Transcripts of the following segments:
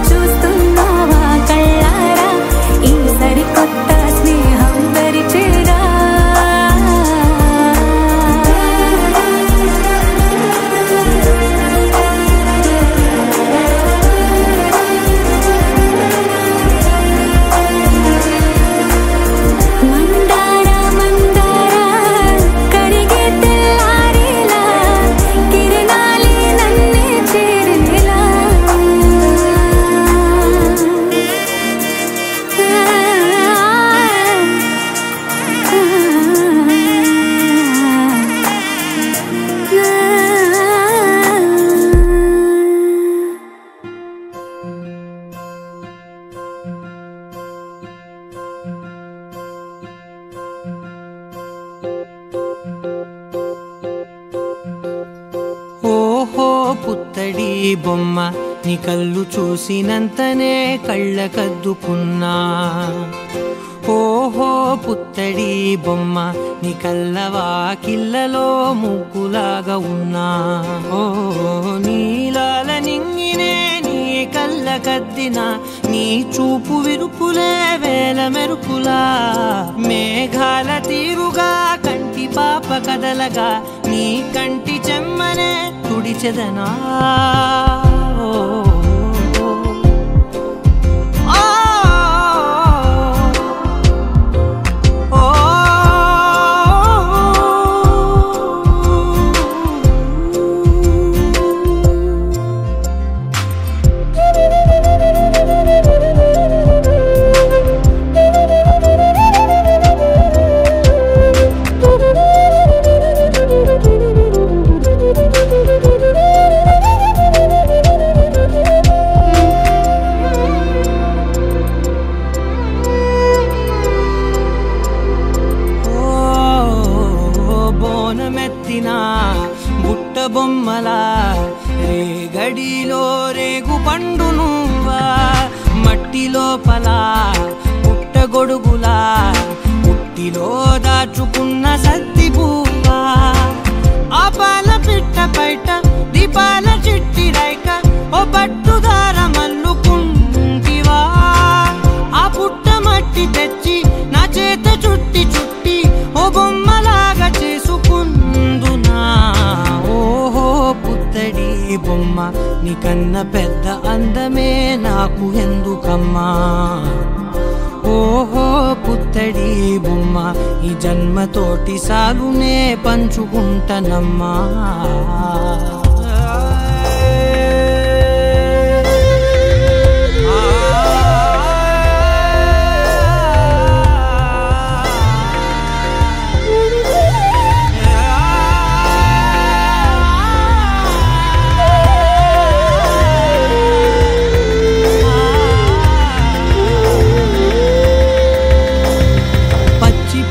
చూస్తూ పుత్తడి బొమ్మ నీ కళ్ళు చూసినంతనే కళ్ళకద్దుకున్నా. ఓహో పుత్తడి బొమ్మ నీ కళ్ళవాకిళ్ళలో ముగ్గులాగా ఉన్నా. ఓ నీలాల నింగినే నీ కళ్ళకద్దిన నీ చూపు విరుపులే వేల మెరుపులా. మేఘాల తీరుగా కంటి పాప కదలగా నీ కంటి చెమ్మనే తుడిచెదనా. బుట్ట బొమ్మలా రేగడిలో రేగు పండు నువ్వా. మట్టి లోపల పుట్ట గొడుగులా పుట్టిలో దాచుకున్న సత్తి పువ్వా. ఆ పాల పిట్ట బయట దీపాల చిట్టి రైక ఓ పట్టుదార మల్లుకుంటివా. ఆ పుట్ట మట్టి తెచ్చి నా చేత చుట్టి చుట్టి ఓ బొమ్మలాగా చేసుకుందునా. ఓహో పుత్తడి బొమ్మ నీకన్న పెద్ద అందమే నాకు ఎందుకమ్మా. ఓహో పుత్తడి బొమ్మ ఈ జన్మతోటి సాగునే పంచుకుంటనమ్మా.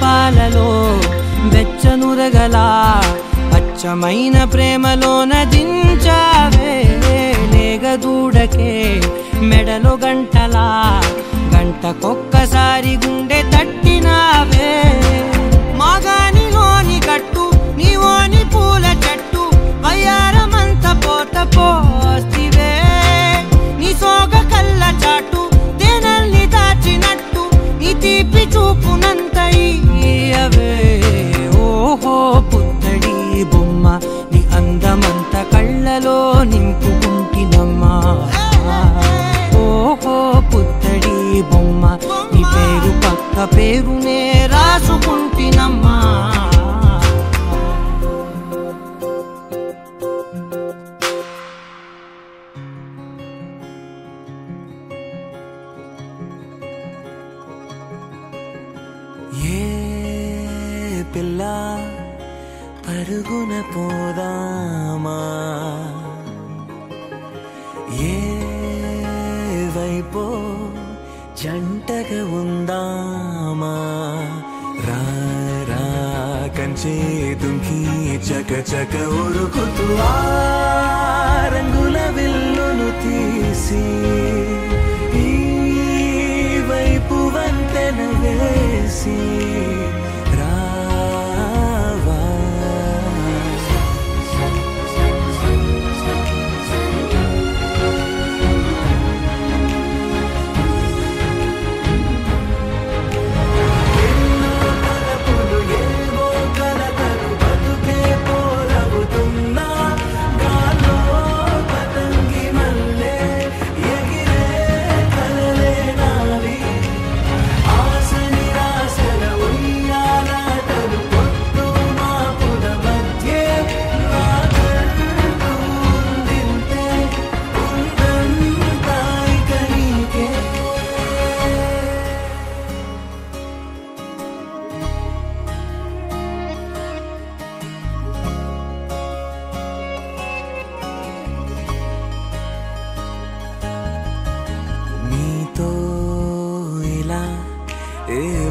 పాలలో వెచ్చనురగలా పచ్చమైన ప్రేమలోన దించావే. లేగదూడకే మెడలో గంటలా గంటకొక్కసారి గుండె తట్టినావే. మాగానిలోని కట్టు నీవోని పూల చెట్టు వయ్యారమంత పోత పోస్తివే. నీ సోగ కళ్ళ చాటు తేనల్ని దాచినట్టు నీ తీపి చూపునంత ఇయ్యవే. ఓహో పుత్తడి బొమ్మ నీ అందమంత కళ్ళలో నింపుకుంటినమ్మా. ఓహో పుత్తడి బొమ్మ నీ పేరు పక్క పేరునే రాసుకుంటినమ్మా. పిల్ల పరుగున పోదామా. ఏ వైపో జంటగా ఉందామా. రా రా కంచే దుంకి చక చక ఉరుకుతూ ఆ రంగుల విల్లును తీసి ఈ వైపు వంతెన వేసి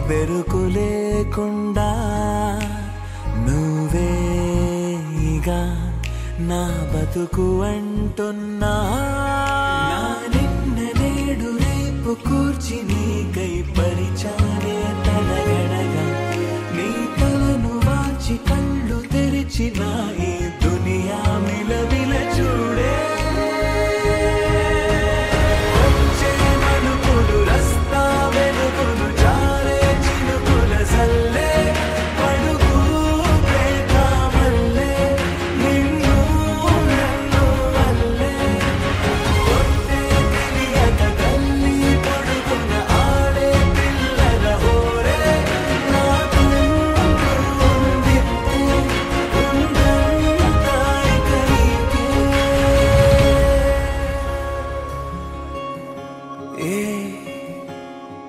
బెరుకు లేకుండా నువ్వేగా నా బతుకు అంటున్నా నిన్న నేడు రేపు కూర్చి నీకై పరిచానే తలగడగా నీ తలను వాచి కళ్ళు తెరిచిన ఈ దునియా మిలవిల చూడే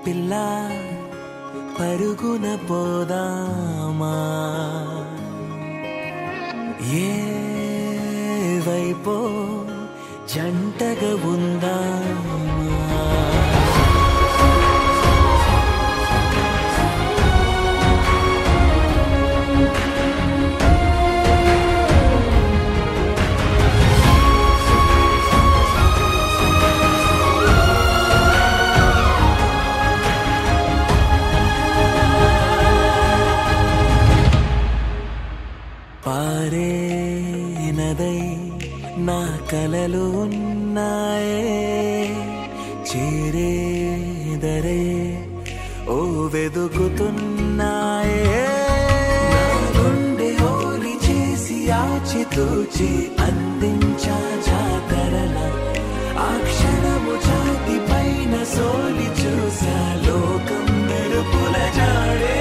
పిల్లా పరుగున పోదామా ఏ వైపో జంటగా ఉందామా పారే నదై నా కలలు ఉన్నాయే చేరేదరే ఓ వెదుకుతున్నాయే గుండె ఓలి చేసి ఆచితూచి అందించా జాతరల ఆ క్షణము ఛాతి పైన సోలి చూసా లోకం మెరుపుల జాడే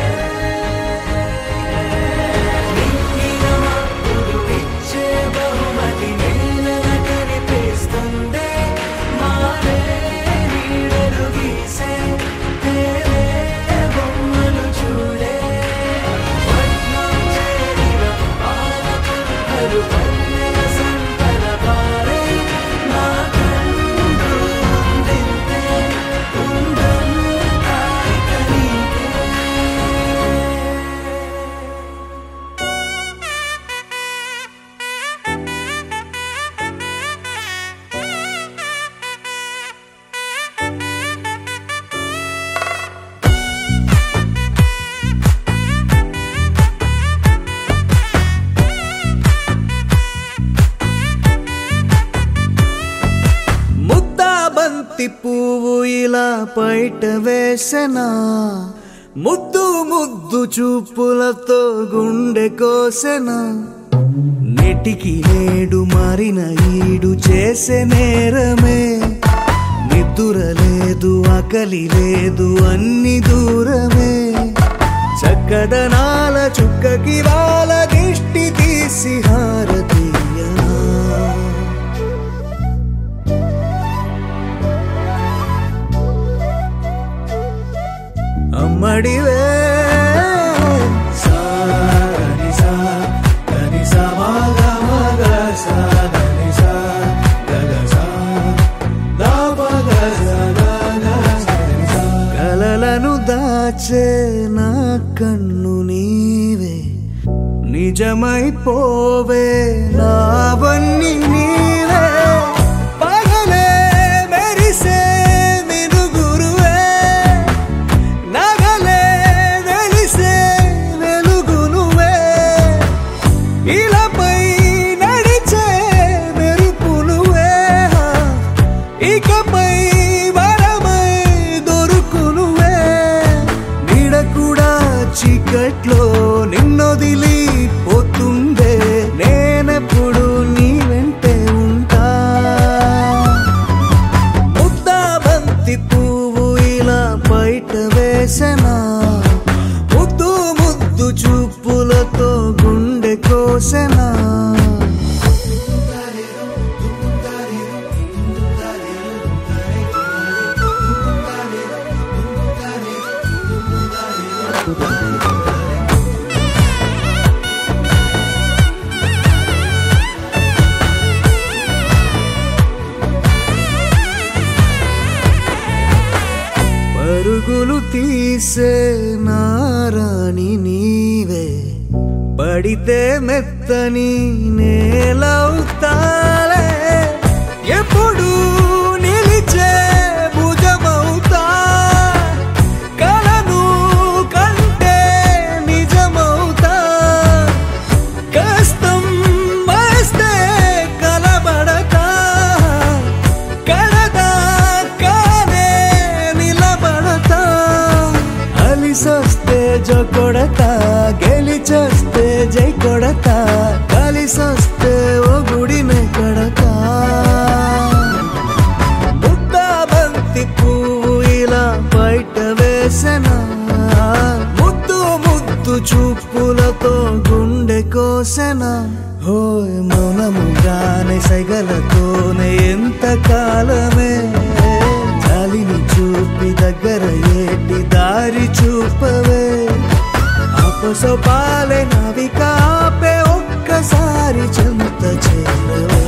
పువ్వు ఇలా బయట వేసెనా ముద్దు ముద్దు చూపులతో గుండె కోసెనా నెటికి నేడు మారిన ఈడు చేసే నేరమే నిద్ర లేదు ఆకలి లేదు అన్ని దూరమే చక్కదనాల చుక్కకి వాళ్ళ దిష్టి తీసి హారతీయనా అమ్మడివే కలలను దాచే నా కన్ను నీవే నిజమైపోవే నావన్నీ నీవే పగలే మెరిసే మినుగురువే నగలే వెలిసే వెలుగునువే ఇలాపై నడిచే మెరుపునువే ఇకపై వరమై దొరుకునువే నీడ కూడా చీకట్లో నిన్నొదిలి పోతుందే నేనెప్పుడు నీ వెంటే ఉంటా ముద్దాబంతి పువ్వు ఇలా బయట వేసెనా ముద్దు ముద్దు చూపులతో గుండె కోసెనా పరుగులు తీసే నారాణి నీవే పడితే మెత్తని నేలవుతాలే ఎప్పుడు నిలిచే భుజమవుతా కలను కంటే నిజమవుతా కష్టం వస్తే కలబడతా కడదాకానే నిలబడతా అలిసొస్తే జో కొడతా గెలిచొస్తే జై కొడతా కలిసొస్తే ఓ గుడినే కడతా ముద్దా బంతి పువ్వు ఇలా బయట వేసెనా ముద్దు ముద్దు చూపులతో గుండె కోసెనా హోయ్ మౌనముగానే సైగలతోనే ఎంత కాలమే జాలిని చూపి దగ్గర ఏటి దారి చూపవే అపసోపాలే నావికాపే ఒక్కసారి చెంత చేరవే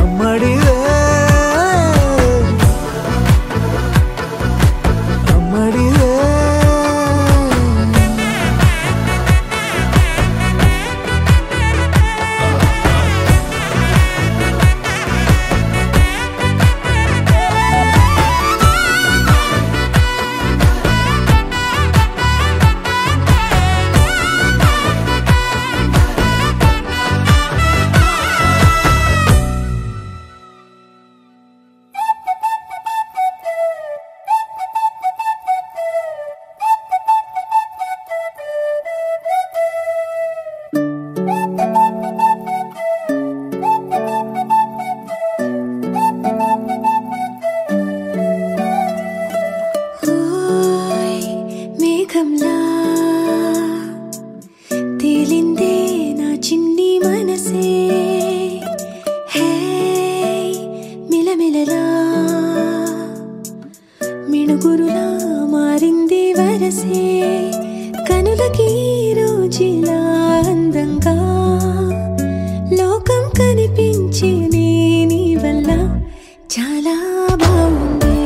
అమ్మడివే అమ్మడివే తేలిందే నా చిన్ని మనసే హే మిలమిలలా మిణుగురులా మారింది వరసే కనులకి రోజులా అందంగా లోకం కనిపించే నీ వల్ల చాలా బాగుంది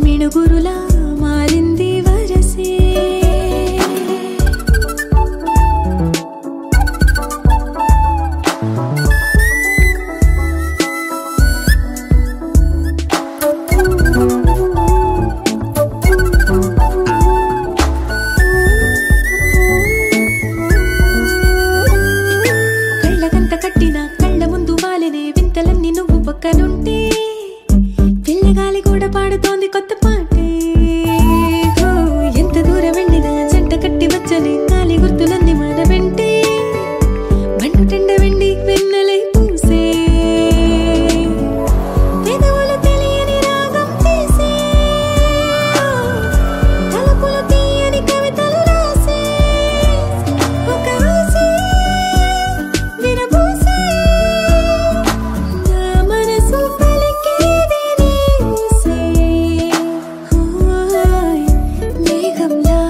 మిణుగురులా మారింది వరసే కళ్ళకంత కట్టిన కళ్ళ ముందు వాలినే వింతలన్నీ నువ్వు పక్కనుంటే పిల్లగాలి కూడా పాడుతోంది కొత్త పాటే ఎంత దూరం వెళ్ళినా జంట కట్టి వచ్చని కాలి గుర్తులన్నీ మన వెంటే బండు టెండ వెండి వెన్నెలై పూసే పెదవులు తెలియని రాగం తీసే తలపులు తీయని కవితలు రాసే ఒక ఆసే విరబూసే నా మనసు పలికేది నీసే హోయ్ మేఘంలా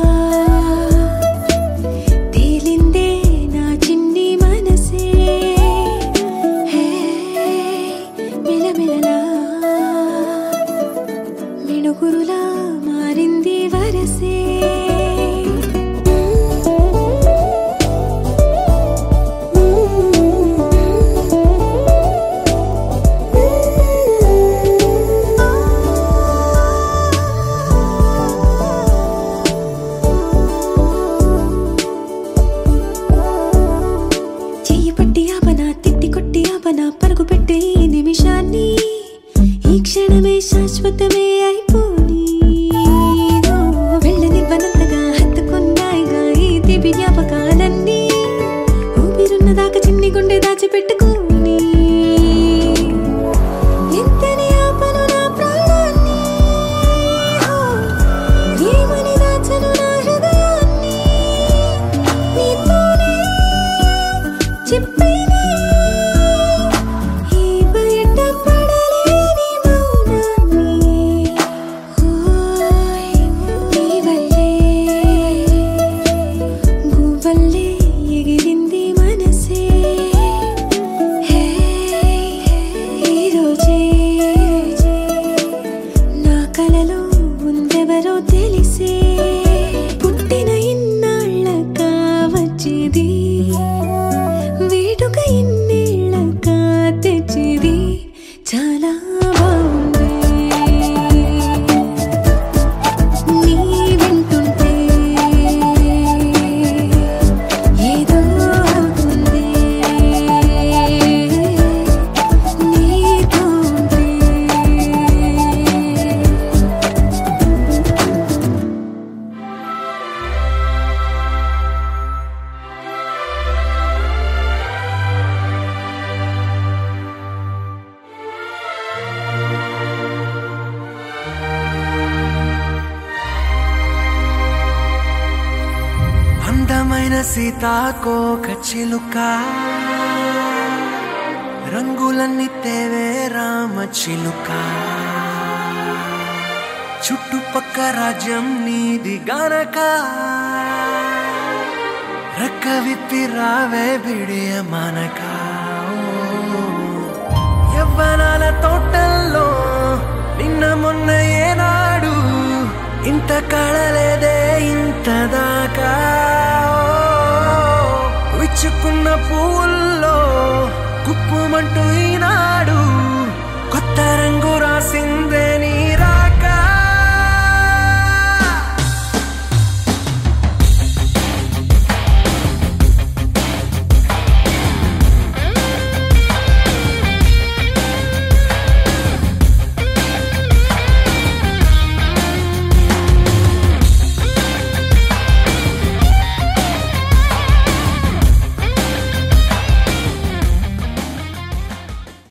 తేలిందే నా చిన్ని మనసే హే మిలమిలలా మిణుగురులా మారింది వరసే చెయ్యి పట్టి ఆపనా తిట్టి కొట్టి ఆపనా పరుగు పెట్టే ఈ నిమిషాన్ని ఈ క్షణమే శాశ్వతమే అయిపోని వెళ్ళనివ్వనంతగా హత్తుకున్నాయిగా ఈ దివి జ్ఞాపకాలన్నీ ఊపిరున్నదాకా చిన్ని గుండె దాచిపెట్టుకోని ఎంతని ఆపను నా ప్రాణాన్ని ఏమని దాచను నా చెప్పేనే ఈ బయట పడలేని మౌనాన్ని ఓయ్ నీ వల్లే గువ్వల్లే ఎగిరింది మనసే హే ఈ రోజే నా కలలో ఉందెవరో తెలిసే పుట్టిన ఇన్నాళ్ళక వచ్చేది వేడుక ఇన్నేళ్ళక తెచ్చేది చాలా బాగుంది నీ వింటుంటే ఏదో అవుతుంది నీతో ఉంటే అందమైన సీతాకోక చిలుక రంగులన్నీ తేవే రామ చిలుక చుట్టుపక్క రాజ్యం నీది గనక రెక్క విప్పి రావే బిడియ మనక యవ్వనాల తోటల్లో నిన్న మొన్న ఏనాడు ఇంత కళలేదే ఇంత దాకా విచ్చుకున్న పూల్లో కుప్పుమంటూ ఈనాడు కొత్త రంగు రాసిందే